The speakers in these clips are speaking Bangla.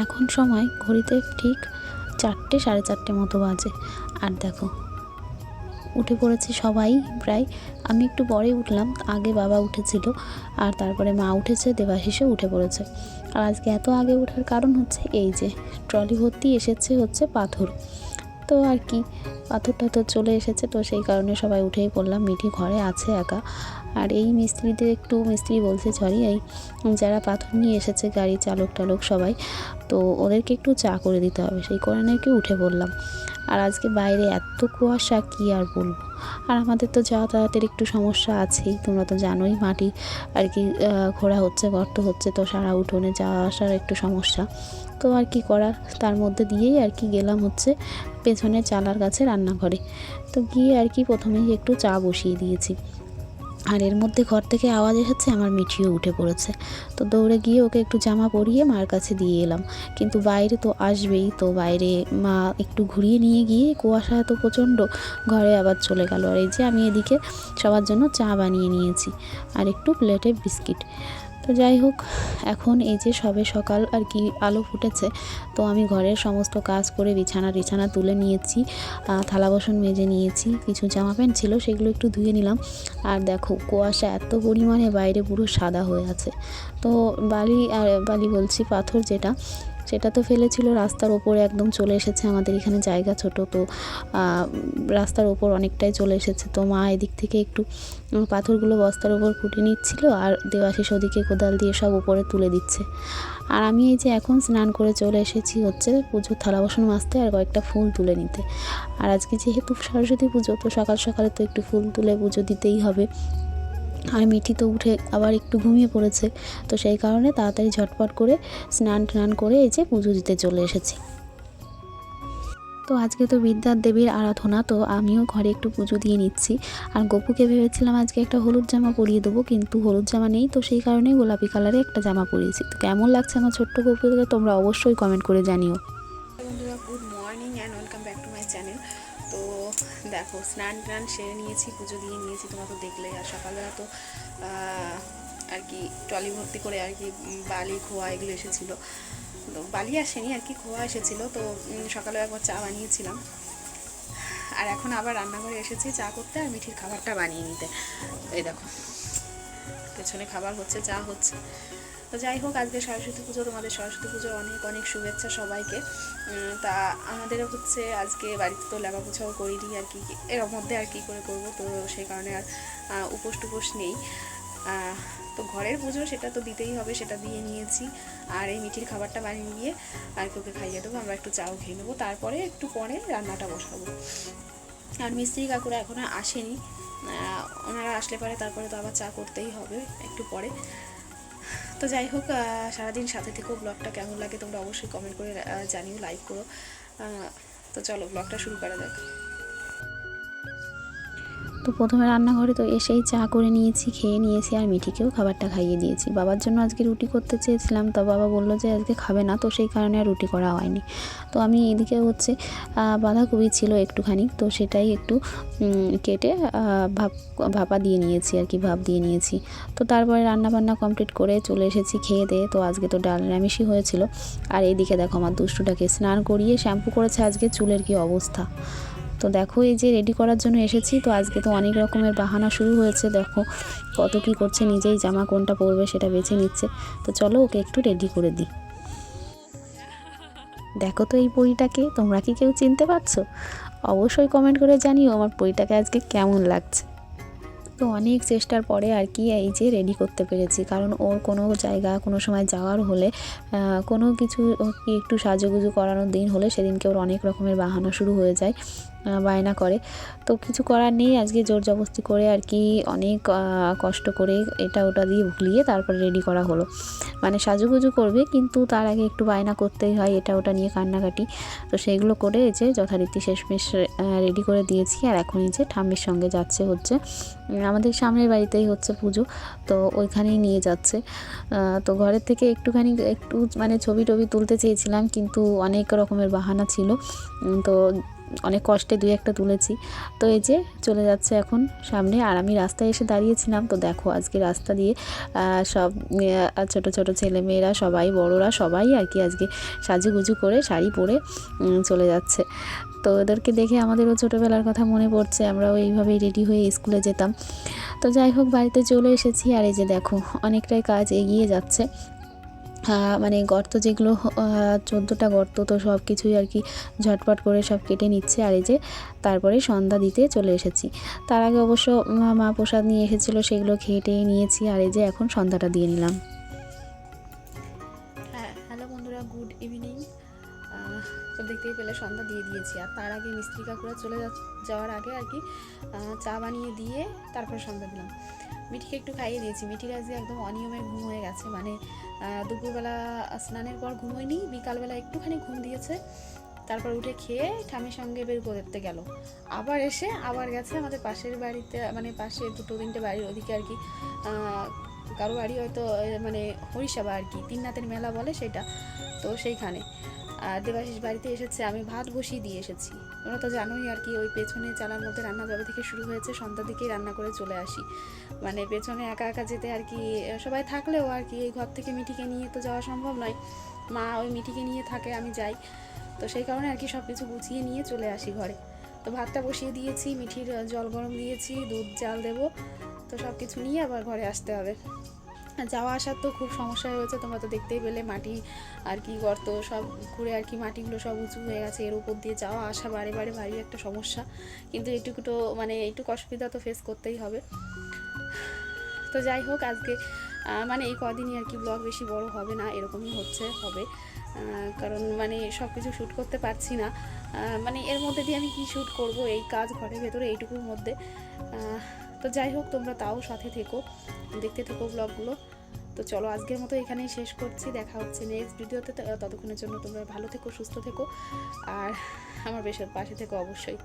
এখন সময় ঘড়িতে ঠিক 4টে 4:30 মতো বাজে। আর দেখো উঠে পড়েছি সবাই প্রায়। আমি একটু পরে উঠলাম, আগে বাবা উঠেছিল আর তারপরে মা উঠেছে, দেবাশিসও উঠে পড়েছে। আর আজকে এত আগে ওঠার কারণ হচ্ছে এই যে ট্রলি ভর্তি এসেছে হচ্ছে পাথর, তো আর কি পাথরটা তো চলে এসেছে, তো সেই কারণে সবাই উঠেই পড়লাম। মিঠি ঘরে আছে একা। আর এই মিস্ত্রি বলছে সরি, এই যারা পাথর নিয়ে এসেছে গাড়ি চালক টালক সবাই, তো ওদেরকে একটু চা করে দিতে হবে, সেই কারণে কি উঠে পড়লাম। আর আজকে বাইরে এত কুয়াশা কি আর বলবো। আর আমাদের তো যাতায়াতের একটু সমস্যা আছেই, তোমরা তো জানোই, মাটি আর কি খোঁড়া হচ্ছে, গর্ত হচ্ছে, তো সারা উঠোনে যাওয়া আসার একটু সমস্যা। তো আর কি করার, তার মধ্যে দিয়েই আর কি গেলাম হচ্ছে পেছনে চালার কাছে রান্নাঘরে। তো গিয়ে আর কি প্রথমেই একটু চা বসিয়ে দিয়েছি। আর এর মধ্যে ঘর থেকে আওয়াজ এসেছে, আমার মিঠিও উঠে পড়েছে। তো দৌড়ে গিয়ে ওকে একটু জামা পরিয়ে মার কাছে দিয়ে এলাম। কিন্তু বাইরে তো আসবেই, তো বাইরে মা একটু ঘুরিয়ে নিয়ে গিয়ে কুয়াশা এত প্রচণ্ড, ঘরে আবার চলে গেল। আর এই যে আমি এদিকে সবার জন্য চা বানিয়ে নিয়েছি আর একটু প্লেটে বিস্কিট। তো যাই হোক, এখন এই যে সবে সকাল আর কি আলো ফুটেছে, তো আমি ঘরের সমস্ত কাজ করে বিছানা তুলে নিয়েছি, থালা বাসন মেজে নিয়েছি, কিছু জামা প্যান্ট ছিল সেগুলো একটু ধুয়ে নিলাম। আর দেখো কুয়াশা এত পরিমাণে, বাইরে পুরো সাদা হয়ে আছে। তো বালি বলছি পাথর সেটা তো ফেলেছিল রাস্তার ওপরে, একদম চলে এসেছে। আমাদের এখানে জায়গা ছোট, তো রাস্তার ওপর অনেকটাই চলে এসেছে। তো মা এদিক থেকে একটু পাথরগুলো বস্তার ওপর ফুটে নিচ্ছিল, আর দেওয়াশিস ওদিকে কোদাল দিয়ে সব উপরে তুলে দিচ্ছে। আর আমি এই যে এখন স্নান করে চলে এসেছি হচ্ছে পুজোর থালা বাসন মাজতে আর কয়েকটা ফুল তুলে নিতে। আর আজকে যেহেতু সরস্বতী পুজো, তো সকাল সকালে তো একটু ফুল তুলে পুজো দিতেই হবে। আর মিঠি তো উঠে আবার একটু ঘুমিয়ে পড়েছে, তো সেই কারণে তাড়াতাড়ি ঝটপট করে স্নান করে এই যে পুজো দিতে চলে এসেছি। তো আজকে তো বিদ্যার দেবীর আরাধনা, তো আমিও ঘরে একটু পুজো দিয়ে নিচ্ছি। আর গপুকে ভেবেছিলাম আজকে একটা হলুদ জামা পরিয়ে দেবো, কিন্তু হলুদ জামা নেই, তো সেই কারণেই গোলাপি কালারে একটা জামা পরিয়েছি। তো কেমন লাগছে আমার ছোট্ট গপুকে তোমরা অবশ্যই কমেন্ট করে জানিও। বন্ধুরা, good morning and welcome back to my channel. তো দেখো, স্নান সেরে নিয়েছি, পুজো দিয়ে নিয়েছি, তোমরা তো দেখলে। আর সকালবেলা তো আর কি ট্রলি ভর্তি করে আর কি বালি খোয়া এগুলো এসেছিলো, তো বালি আসেনি আর কি, খোয়া এসেছিলো। তো সকালে একবার চা বানিয়েছিলাম, আর এখন আবার রান্নাঘরে এসেছি চা করতে আর মিঠির খাবারটা বানিয়ে নিতে। এই দেখো পেছনে খাবার হচ্ছে, চা হচ্ছে। তো যাই হোক, আজকে সরস্বতী পুজো, তোমাদের সরস্বতী পুজোর অনেক অনেক শুভেচ্ছা সবাইকে। তা আমাদের হচ্ছে আজকে বাড়িতে তো লেখা পোছাও করিনি আর কি, এর মধ্যে আর কি করে করবো, তো সেই কারণে আর উপোস টুপোস নেই। তো ঘরের পুজো সেটা তো দিতেই হবে, সেটা দিয়ে নিয়েছি। আর এই মিঠির খাবারটা বানিয়ে নিয়ে আর ওকে খাইয়ে দেবো, আমরা একটু চাও খেয়ে নেবো, তারপরে একটু পরে রান্নাটা বসাবো। আর মিস্ত্রি কাকুরা এখনও আসেনি, ওনারা আসলে পরে তারপরে তো আবার চা করতেই হবে একটু পরে। তো যাই হোক, সারাদিন সাথে থেকেও ব্লগটা কেমন লাগে তোমরা অবশ্যই কমেন্ট করে জানিও, লাইক করো। তো চলো ব্লগটা শুরু করা যাক। তো প্রথমে রান্নাঘরে তো এসেই চা করে নিয়েছি, খেয়ে নিয়েছি, আর মিঠিকেও খাবারটা খাইয়ে দিয়েছি। বাবার জন্য আজকে রুটি করতে চেয়েছিলাম, তো বাবা বললো যে আজকে খাবে না, তো সেই কারণে আর রুটি করা হয়নি। তো আমি এদিকে হচ্ছে বাঁধাকপি ছিল একটুখানি, তো সেটাই একটু কেটে ভাপা দিয়ে নিয়েছি আর কি, ভাপ দিয়ে নিয়েছি। তো তারপরে রান্নাবান্না কমপ্লিট করে চলে এসেছি খেয়ে দিয়ে। তো আজকে তো ডাল নিরামিষই হয়েছিল। আর এইদিকে দেখো আমার দুষ্টুটাকে স্নান করিয়ে শ্যাম্পু করেছে, আজকে চুলের কি অবস্থা। তো দেখো এই যে রেডি করার জন্য এসেছি, তো আজকে তো অনেক রকমের বাহানা শুরু হয়েছে, দেখো কত কি করছে, নিজেই জামা কোনটা পরবে সেটা বেছে নিচ্ছে। তো চলো ওকে একটু রেডি করে দিই। দেখো তো এই পরীটাকে, তোমরা কি কেউ চিনতে পারছো? অবশ্যই কমেন্ট করে জানিও আমার পরীটাকে আজকে কেমন লাগছে। তো অনেক চেষ্টার পরে আর কি এই যে রেডি করতে পেরেছি, কারণ ওর কোনো জায়গা কোনো সময় যাওয়ার হলে কোনো কিছু কি একটু সাজুগুজু করানোর দিন হলে সেদিনকে ওর অনেক রকমের বাহানা শুরু হয়ে যায়, বায়না করে। তো কিছু করার নেই, আজকে জোর জবরদস্তি করে আর কি অনেক কষ্ট করে এটা ওটা দিয়ে ভুলিয়ে তারপরে রেডি করা হলো। মানে সাজুগুজু করবে, কিন্তু তার আগে একটু বায়না করতেই হয়, এটা ওটা নিয়ে কান্নাকাটি। তো সেইগুলো করে এই যে যথারীতি শেষমেশ রেডি করে দিয়েছি। আর এখন এই যে ঠাম্মির সঙ্গে যাচ্ছে হচ্ছে আমাদের সামনের বাড়িতেই হচ্ছে পুজো, তো ওইখানেই নিয়ে যাচ্ছে। তো ঘরের থেকে একটু মানে ছবি টবি তুলতে চেয়েছিলাম, কিন্তু অনেক রকমের বাহানা ছিল। তো অনেক কষ্টে দুই একটা তুলেছি। তো এই যে চলে যাচ্ছে এখন সামনে, আর আমি রাস্তায় এসে দাঁড়িয়েছিলাম। তো দেখো আজকে রাস্তা দিয়ে সব ছোট ছোট ছেলেমেয়েরা সবাই, বড়রা সবাই আর কি আজকে সাজুগুজু করে শাড়ি পরে চলে যাচ্ছে। তো ওদেরকে দেখে আমাদেরও ছোটোবেলার কথা মনে পড়ছে, আমরাও এইভাবেই রেডি হয়ে স্কুলে যেতাম। তো যাই হোক বাড়িতে চলে এসেছি, আর এই যে দেখো অনেকটাই কাজ এগিয়ে যাচ্ছে। মানে গর্ত যেগুলো 14টা গর্ত, তো সব কিছুই আর কি ঝটপট করে সব কেটে নিচ্ছে। আর এই যে তারপরে সন্ধ্যা দিতে চলে এসেছি। তার আগে অবশ্য মা প্রসাদ নিয়ে এসেছিলো, সেগুলো খেয়ে টেয়ে নিয়েছি। আর এই যে এখন সন্ধ্যাটা দিয়ে নিলাম। হ্যাঁ, হ্যালো বন্ধুরা, গুড ইভিনিং। তো দেখতেই পেলে সন্ধ্যা দিয়ে দিয়েছি। আর তার আগে মিস্ত্রি কাকুরা চলে যাওয়ার আগে আর কি চা বানিয়ে দিয়ে তারপরে সন্ধ্যা দিলাম। মিঠিকে একটু খাইয়ে দিয়েছি। মিঠির আজকে একদম অনিয়মের ঘুম হয়ে গেছে, মানে দুপুরবেলা স্নানের পর ঘুমোয়নি, বিকালবেলা একটুখানি ঘুম দিয়েছে, তারপর উঠে খেয়ে ঠামির সঙ্গে বের করতে গেল। আবার এসে আবার গেছে আমাদের পাশের বাড়িতে, মানে পাশে 2-3টে বাড়ির ওদিকে আর কি, কারো বাড়ি হয়তো মানে হরিসভা আর কি, তিননাথের মেলা বলে সেটা, তো সেইখানে। আর দেবাশিস বাড়িতে এসেছে, আমি ভাত বসিয়ে দিয়ে এসেছি। তোমরা তো জানোই আর কি, ওই পেছনে চালার মধ্যে রান্না যবে থেকে শুরু হয়েছে সন্ধ্যার দিকেই রান্না করে চলে আসি। মানে পেছনে একা একা যেতে আর কি, সবাই থাকলেও আর কি এই ঘর থেকে মিঠিকে নিয়ে তো যাওয়া সম্ভব নয়। মা ওই মিঠিকে নিয়ে থাকে, আমি যাই, তো সেই কারণে আর কি সব কিছু গুছিয়ে নিয়ে চলে আসি ঘরে। তো ভাতটা বসিয়ে দিয়েছি, মিঠির জল গরম দিয়েছি, দুধ জাল দেবো, তো সব কিছু নিয়ে আবার ঘরে আসতে হবে। যাওয়া আসার তো খুব সমস্যা হয়েছে, তোমরা তো দেখতেই পেলে, মাটি আর কি গর্ত সব ঘুরে আর কি মাটিগুলো সব উঁচু হয়ে গেছে, এর উপর দিয়ে যাওয়া আসা বারে বারে ভারী একটা সমস্যা। কিন্তু এইটুকু তো মানে এইটুকু অসুবিধা তো ফেস করতেই হবে। তো যাই হোক আজকে মানে এই কদিনই আর কি ব্লগ বেশি বড় হবে না, এরকমই হবে, কারণ মানে সব কিছু শ্যুট করতে পারছি না। মানে এর মধ্যে দিয়ে আমি কি শ্যুট করব, এই কাজ ঘরের ভেতরে এইটুকুর মধ্যে। তো যাই হোক তোমরা তাও সাথে থেকো, দেখতে থেকো ব্লগগুলো। তো চলো আজকের মতো এখানেই শেষ করছি, দেখা হচ্ছে নেক্সট ভিডিওতে। ততক্ষণের জন্য তোমরা ভালো থেকো, সুস্থ থেকো, আর আমার পাশে থেকো অবশ্যই।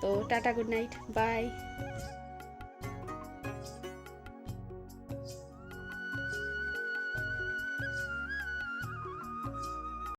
তো টাটা, গুড নাইট, বাই।